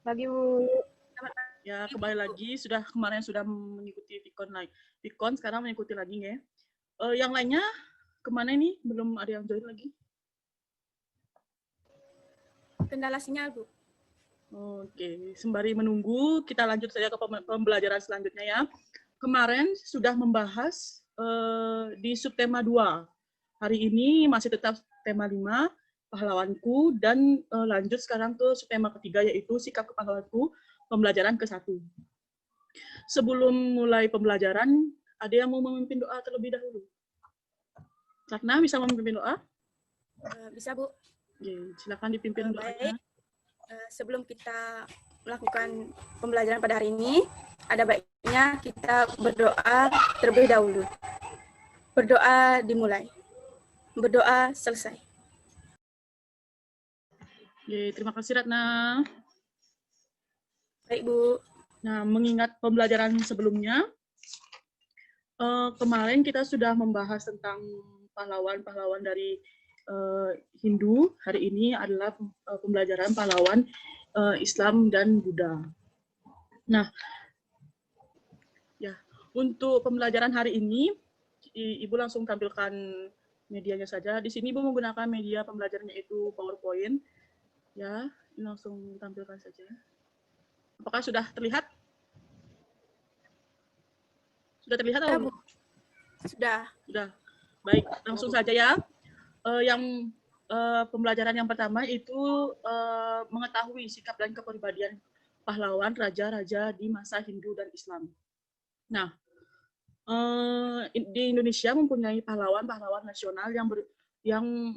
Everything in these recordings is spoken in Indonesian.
Pagi, Bu. Selamat Ya, pagi, kembali Bu. lagi. Kemarin sudah mengikuti Vicon, sekarang mengikuti lagi ya. Yang lainnya kemana ini? Belum ada yang join lagi. Kendala sinyal, Bu. Oke, sembari menunggu, kita lanjut saja ke pembelajaran selanjutnya ya. Kemarin sudah membahas di subtema 2. Hari ini masih tetap tema 5, pahlawanku, dan lanjut sekarang ke subtema ketiga, yaitu sikap kepahlawanku, pembelajaran ke-1. Sebelum mulai pembelajaran, ada yang mau memimpin doa terlebih dahulu? Ratna bisa memimpin doa? Bisa, Bu. Oke, silakan dipimpin doanya. Baik. Sebelum kita melakukan pembelajaran pada hari ini, ada baiknya kita berdoa terlebih dahulu. Berdoa dimulai. Berdoa selesai. Oke, terima kasih Ratna. Baik, Bu. Nah, mengingat pembelajaran sebelumnya, kemarin kita sudah membahas tentang pahlawan-pahlawan dari Hindu. Hari ini adalah pembelajaran pahlawan Islam dan Buddha. Nah, ya, untuk pembelajaran hari ini, Ibu langsung tampilkan medianya saja. Di sini Ibu menggunakan media pembelajaran yaitu PowerPoint. Ya, langsung tampilkan saja. Apakah sudah terlihat? Sudah terlihat atau belum? Sudah. Sudah. Baik, langsung saja ya. Pembelajaran yang pertama itu mengetahui sikap dan kepribadian pahlawan raja-raja di masa Hindu dan Islam. Nah, di Indonesia mempunyai pahlawan-pahlawan nasional yang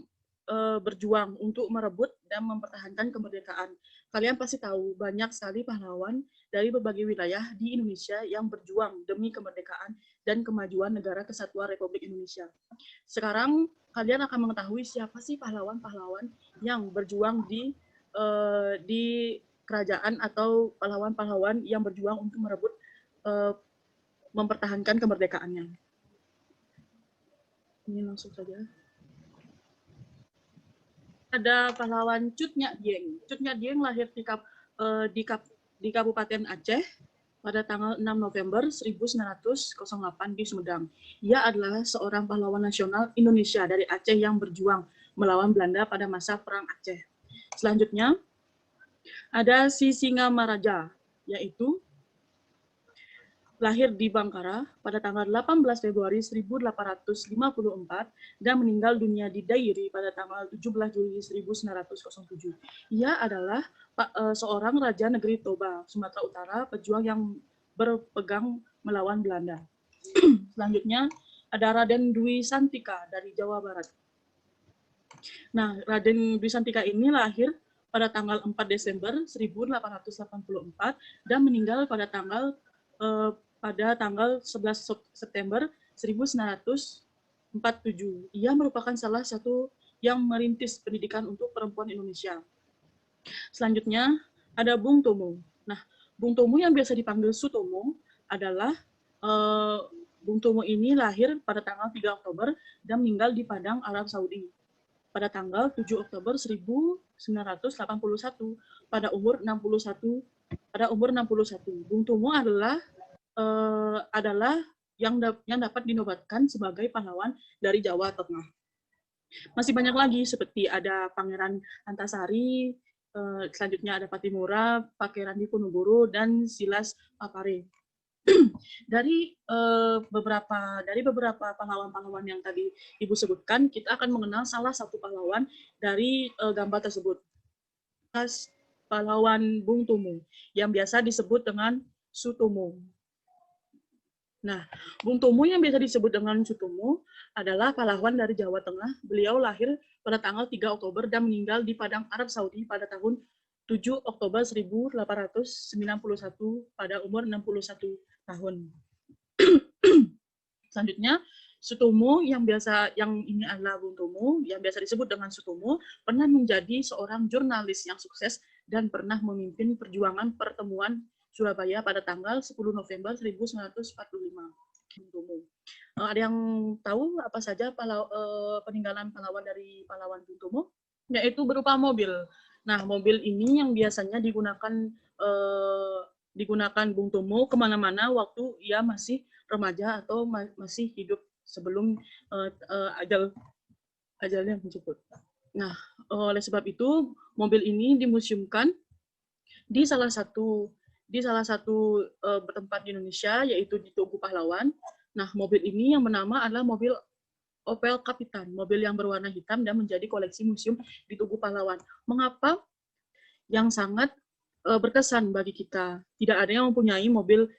berjuang untuk merebut dan mempertahankan kemerdekaan. Kalian pasti tahu banyak sekali pahlawan dari berbagai wilayah di Indonesia yang berjuang demi kemerdekaan dan kemajuan negara kesatuan Republik Indonesia. Sekarang kalian akan mengetahui siapa sih pahlawan-pahlawan yang berjuang di kerajaan atau pahlawan-pahlawan yang berjuang untuk merebut mempertahankan kemerdekaannya. Ini langsung saja. Ada pahlawan Cut Nyak Dieng. Cut Nyak Dieng lahir di Kabupaten Aceh pada tanggal 6 November 1908 di Sumedang. Ia adalah seorang pahlawan nasional Indonesia dari Aceh yang berjuang melawan Belanda pada masa Perang Aceh. Selanjutnya, ada si Singamaraja, yaitu lahir di Bangkara pada tanggal 18 Februari 1854 dan meninggal dunia di Dairi pada tanggal 17 Juli 1907. Ia adalah seorang Raja Negeri Toba, Sumatera Utara, pejuang yang berpegang melawan Belanda. Selanjutnya ada Raden Dwi Santika dari Jawa Barat. Nah, Raden Dwi Santika ini lahir pada tanggal 4 Desember 1884 dan meninggal pada tanggal 11 September 1947. Ia merupakan salah satu yang merintis pendidikan untuk perempuan Indonesia. Selanjutnya ada Bung Tomo. Nah, Bung Tomo yang biasa dipanggil Sutomo adalah Bung Tomo ini lahir pada tanggal 3 Oktober dan meninggal di Padang, Arab Saudi pada tanggal 7 Oktober 1981 pada umur 61. Bung Tomo adalah yang dapat dinobatkan sebagai pahlawan dari Jawa Tengah. Masih banyak lagi seperti ada Pangeran Antasari, selanjutnya ada Patimura, Pangeran Diponegoro, dan Silas Papare. Dari beberapa pahlawan-pahlawan yang tadi Ibu sebutkan, kita akan mengenal salah satu pahlawan dari gambar tersebut. Pahlawan Bung Tomo yang biasa disebut dengan Sutomo. Nah, Bung Tomo yang biasa disebut dengan Sutomo adalah pahlawan dari Jawa Tengah. Beliau lahir pada tanggal 3 Oktober dan meninggal di Padang, Arab Saudi pada tahun 7 Oktober 1891 pada umur 61 tahun. Selanjutnya, Sutomo yang ini adalah Bung Tomo yang biasa disebut dengan Sutomo pernah menjadi seorang jurnalis yang sukses dan pernah memimpin perjuangan pertemuan Surabaya pada tanggal 10 November 1945. Ada yang tahu apa saja peninggalan pahlawan dari pahlawan Bung Tomo? Yaitu berupa mobil. Nah, mobil ini yang biasanya digunakan digunakan Bung Tomo kemana-mana waktu ia masih remaja atau masih hidup sebelum ajalnya menjemput. Nah, oleh sebab itu mobil ini dimuseumkan di salah satu tempat di Indonesia, yaitu di Tugu Pahlawan. Nah, mobil ini yang bernama adalah mobil Opel Kapitan, mobil yang berwarna hitam dan menjadi koleksi museum di Tugu Pahlawan. Mengapa? Yang sangat berkesan bagi kita. Tidak ada yang mempunyai mobil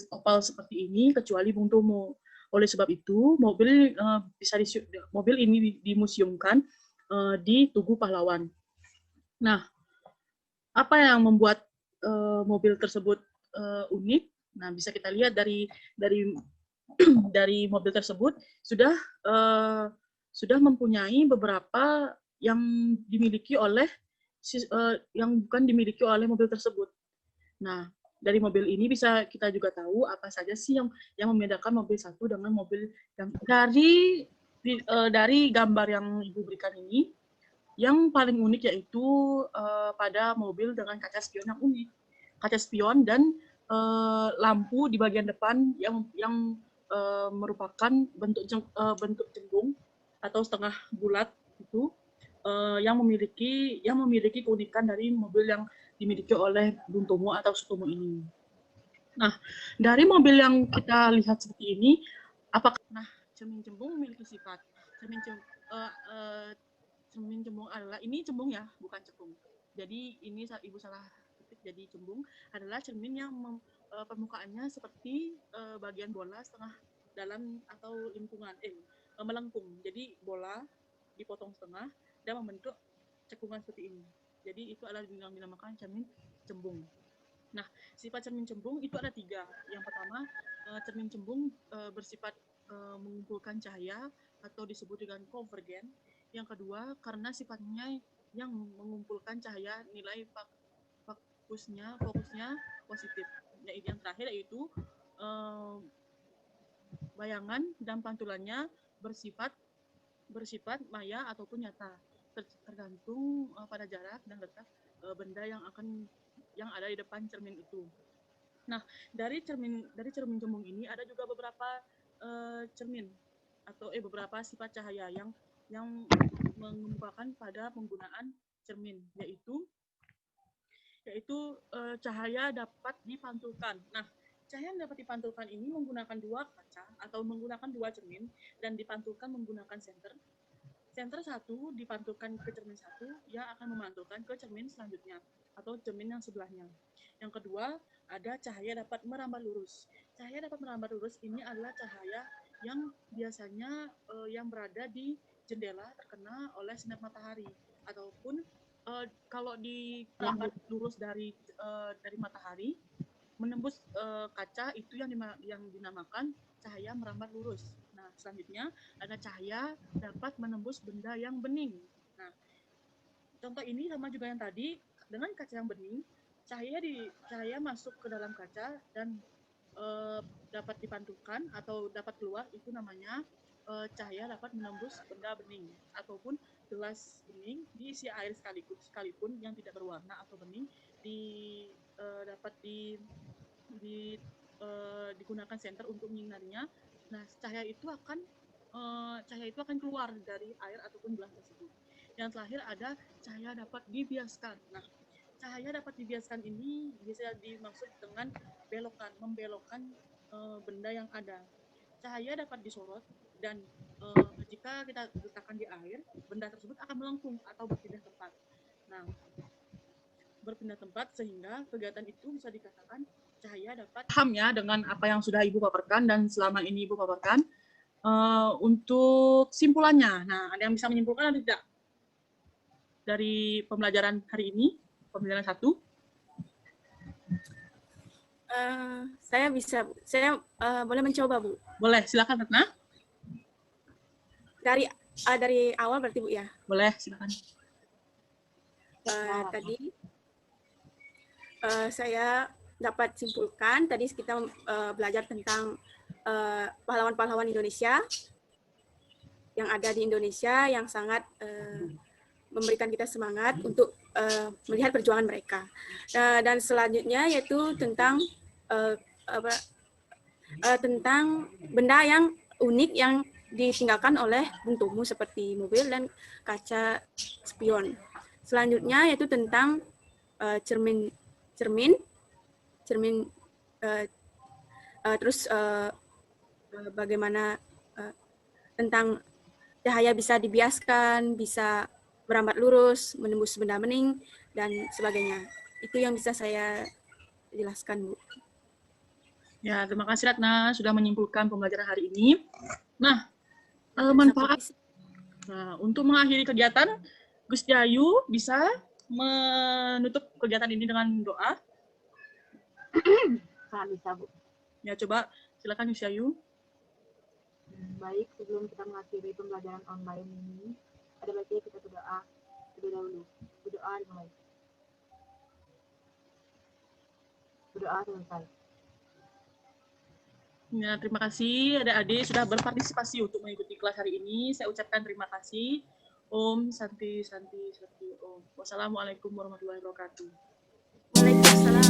Opel seperti ini kecuali Bung Tomo. Oleh sebab itu, mobil ini dimuseumkan di Tugu Pahlawan. Nah, apa yang membuat mobil tersebut unik? Nah, bisa kita lihat dari mobil tersebut sudah mempunyai beberapa yang dimiliki oleh yang bukan dimiliki oleh mobil tersebut. Nah, dari mobil ini bisa kita juga tahu apa saja sih yang membedakan mobil satu dengan mobil yang dari gambar yang Ibu berikan ini. Yang paling unik yaitu pada mobil dengan kaca spion yang unik. Kaca spion dan lampu di bagian depan yang merupakan bentuk cembung atau setengah bulat itu yang memiliki keunikan dari mobil yang dimiliki oleh Bung Tomo atau Sutomo ini. Nah, dari mobil yang kita lihat seperti ini, cermin cembung memiliki sifat cermin cembung adalah ini cembung ya, bukan cekung. Jadi ini Ibu salah ketik, jadi cembung adalah cermin yang permukaannya seperti bagian bola setengah dalam atau melengkung. Jadi bola dipotong setengah dan membentuk cekungan seperti ini. Jadi itu adalah yang dinamakan cermin cembung. Nah, sifat cermin cembung itu ada 3. Yang pertama, cermin cembung bersifat mengumpulkan cahaya atau disebut dengan konvergen. Yang kedua, karena sifatnya yang mengumpulkan cahaya, nilai fokusnya positif. Yang terakhir yaitu bayangan dan pantulannya bersifat maya ataupun nyata, tergantung pada jarak dan letak benda yang ada di depan cermin itu. Nah, dari cermin cembung ini ada juga beberapa cermin atau beberapa sifat cahaya yang mengemukakan pada penggunaan cermin, yaitu cahaya dapat dipantulkan. Nah, cahaya yang dapat dipantulkan ini menggunakan 2 kaca atau menggunakan 2 cermin dan dipantulkan menggunakan senter. Senter 1 dipantulkan ke cermin 1 yang akan memantulkan ke cermin selanjutnya atau cermin yang sebelahnya. Yang kedua, ada cahaya dapat merambat lurus. Cahaya dapat merambat lurus ini adalah cahaya yang biasanya yang berada di jendela terkena oleh sinar matahari, ataupun kalau merambat lurus dari matahari menembus kaca, itu yang dinamakan cahaya merambat lurus. Nah, selanjutnya ada cahaya dapat menembus benda yang bening. Nah, contoh ini sama juga yang tadi, dengan kaca yang bening, cahaya masuk ke dalam kaca dan dapat dipantulkan atau dapat keluar, itu namanya cahaya dapat menembus benda bening, ataupun gelas bening diisi air sekalipun yang tidak berwarna atau bening dapat digunakan senter untuk menyinarinya. Nah, cahaya itu akan keluar dari air ataupun gelas tersebut. Yang terakhir ada cahaya dapat dibiaskan. Nah, cahaya dapat dibiaskan ini bisa dimaksud dengan membelokkan benda yang ada. Cahaya dapat disorot dan jika kita letakkan di air, benda tersebut akan melengkung atau berpindah tempat. Nah, berpindah tempat sehingga kegiatan itu bisa dikatakan cahaya dapat. Paham ya dengan apa yang sudah Ibu paparkan dan selama ini Ibu paparkan. Untuk simpulannya, nah ada yang bisa menyimpulkan atau tidak dari pembelajaran hari ini, pembelajaran 1? Saya boleh mencoba, Bu. Boleh, silakan Ratna. Dari awal berarti, Bu, ya? Boleh, silakan. Tadi saya dapat simpulkan, tadi kita belajar tentang pahlawan-pahlawan Indonesia yang ada di Indonesia yang sangat memberikan kita semangat untuk melihat perjuangan mereka. Dan selanjutnya yaitu tentang tentang benda yang unik yang ditinggalkan oleh Bung Tomo seperti mobil dan kaca spion. Selanjutnya yaitu tentang cermin, terus bagaimana tentang cahaya bisa dibiaskan, bisa merambat lurus, menembus benda bening, dan sebagainya. Itu yang bisa saya jelaskan, Bu. Ya, terima kasih Ratna sudah menyimpulkan pembelajaran hari ini. Nah, manfaat. Nah, untuk mengakhiri kegiatan, Gus Jayu bisa menutup kegiatan ini dengan doa. Bisa, Bu. Ya, coba silakan Gus Jayu. Baik, sebelum kita mengakhiri pembelajaran online ini, ada baiknya kita berdoa terlebih dahulu. Berdoa dimulai. Berdoa selesai. Ya, terima kasih adik-adik sudah berpartisipasi untuk mengikuti kelas hari ini. Saya ucapkan terima kasih. Om Santi Santi Santi Om. Wassalamualaikum warahmatullahi wabarakatuh. Waalaikumsalam.